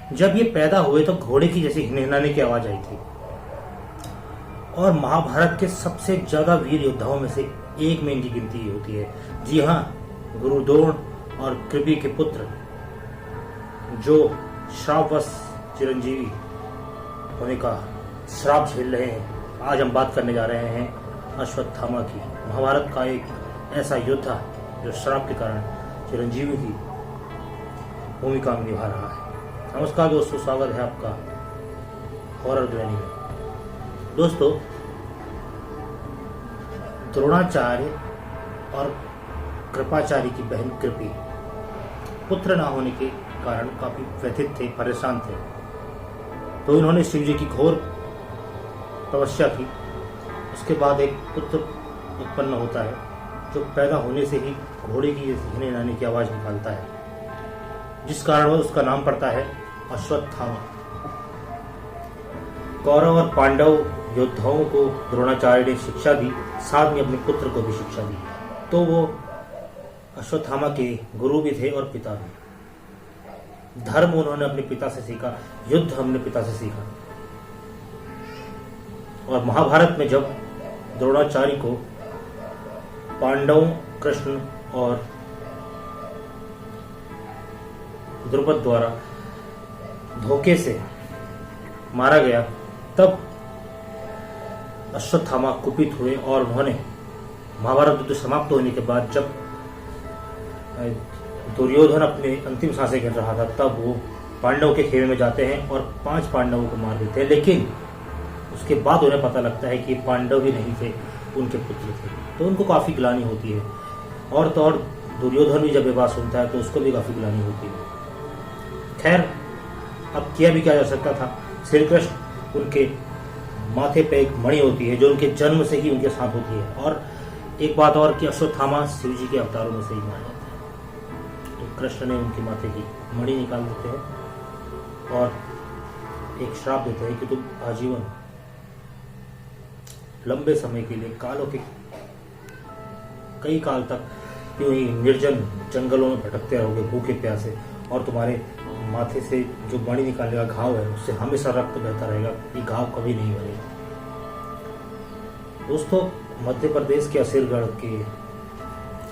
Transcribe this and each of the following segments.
जब ये पैदा हुए तो घोड़े की जैसी हिनहिनाने की आवाज आई थी और महाभारत के सबसे ज्यादा वीर योद्धाओं में से एक में इनकी गिनती होती है। जी हाँ, गुरु द्रोण और कृपि के पुत्र जो श्रापवश चिरंजीवी होने का श्राप झेल रहे हैं। आज हम बात करने जा रहे हैं अश्वत्थामा की, महाभारत का एक ऐसा योद्धा जो श्राप के कारण चिरंजीवी की भूमिका में निभा रहा है। नमस्कार दोस्तों, स्वागत है आपका हॉरर ध्वनि में। दोस्तों, द्रोणाचार्य और कृपाचार्य की बहन कृपि पुत्र ना होने के कारण काफी व्यथित थे, परेशान थे। तो इन्होंने शिव जी की घोर तपस्या की। उसके बाद एक पुत्र उत्पन्न होता है जो पैदा होने से ही घोड़े की हिनहिनाने की आवाज निकालता है, जिस कारण उसका नाम पड़ता है अश्वत्थामा। कौरव और पांडव योद्धाओं को द्रोणाचार्य ने शिक्षा दी, साथ में अपने पुत्र को भी शिक्षा दी। तो वो अश्वत्थामा के गुरु भी थे और पिता भी। धर्म उन्होंने अपने पिता से सीखा, युद्ध हमने पिता से सीखा। और महाभारत में जब द्रोणाचार्य को पांडवों, कृष्ण और द्रुपद द्वारा धोखे से मारा गया, तब अश्वत्थामा कुपित हुए और उन्होंने महाभारत युद्ध समाप्त होने के बाद जब दुर्योधन अपने अंतिम सांसें गिन रहा था, तब वो पांडवों के खेमे में जाते हैं और 5 पांडवों को मार देते हैं। लेकिन उसके बाद उन्हें पता लगता है कि पांडव भी नहीं थे, उनके पुत्र थे। तो उनको काफी ग्लानि होती है। और तो और दुर्योधन भी जब ये बात सुनता है तो उसको भी काफी ग्लानि होती है। खैर, अब किया भी क्या जा सकता था। श्री कृष्ण उनके माथे पे एक मणि होती है जो उनके जन्म से ही उनके साथ होती है। और एक बात और कि अश्वत्थामा शिव जी के अवतारों में से ही माना जाता है। तो कृष्ण ने उनके माथे की मणि निकाल देते हैं और एक श्राप देते हैं कि तुम आजीवन लंबे समय के लिए, कालों के कई काल तक यूं ही निर्जन जंगलों में भटकते रहोगे भूखे प्यासे, और तुम्हारे माथे से जो मणि निकालने का घाव है उससे हमेशा रक्त बहता रहेगा, ये घाव कभी नहीं भरेगा। दोस्तों, मध्य प्रदेश के असीरगढ़ के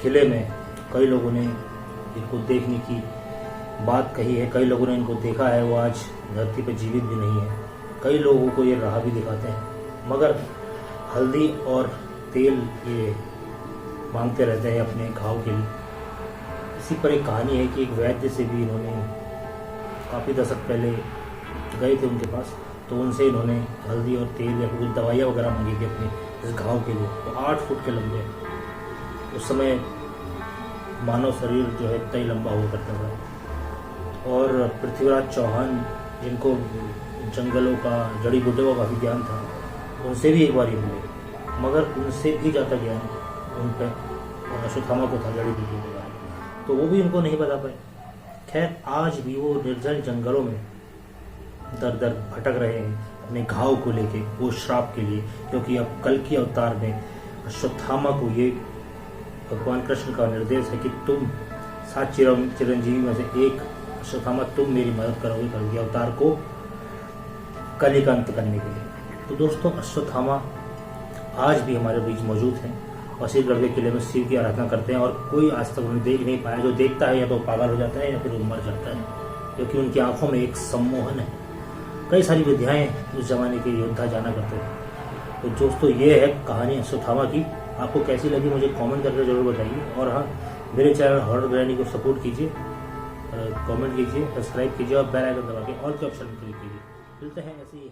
किले में कई लोगों ने इनको देखने की बात कही है, कई लोगों ने इनको देखा है। वो आज धरती पर जीवित भी नहीं है। कई लोगों को ये राह भी दिखाते हैं, मगर हल्दी और तेल ये मांगते रहते हैं अपने घाव के लिए। इसी पर एक कहानी है कि एक वैद्य से भी इन्होंने काफ़ी दशक पहले गए थे उनके पास, तो उनसे इन्होंने हल्दी और तेल या कुछ दवाइयाँ वगैरह मांगी थी अपने इस घाव के लिए। तो 8 फुट के लंबे, उस समय मानव शरीर जो है इतना ही लंबा हुआ करता था। और पृथ्वीराज चौहान, जिनको जंगलों का, जड़ी बूटियों का काफ़ी ज्ञान था, उनसे भी एक बार ये मिले, मगर उनसे भी ज़्यादा ज्ञान उन पर अश्वत्थामा को था जड़ी बूटियों के बारे में, तो वो भी उनको नहीं बता पाए। खैर, आज भी वो निर्जन जंगलों में दर दर भटक रहे हैं अपने घाव को लेके, वो श्राप के लिए। क्योंकि अब कल की अवतार में अश्वत्थामा को ये भगवान कृष्ण का निर्देश है कि तुम 7 चिरंजीवी में से एक अश्वत्थामा, तुम मेरी मदद करोगे कल के अवतार को कली का अंत करने के लिए। तो दोस्तों, अश्वत्थामा आज भी हमारे बीच मौजूद हैं। असीरगढ़ के किले में शिव की आराधना करते हैं और कोई आज तक उन्हें देख नहीं पाया। जो देखता है या तो पागल हो जाता है या फिर वो मर जाता है, क्योंकि उनकी आंखों में एक सम्मोहन है। कई सारी विद्याएं उस जमाने के योद्धा जाना करते थे। तो दोस्तों, ये है कहानी अश्वत्थामा की। आपको कैसी लगी मुझे कमेंट करके जरूर बताइए। और हाँ, मेरे चैनल हॉरर ध्वनि को सपोर्ट कीजिए, कमेंट कीजिए, सब्सक्राइब कीजिए और बेल आइकन दबा के ऑल के ऑप्शन क्लिक कीजिए। मिलते हैं ऐसे ही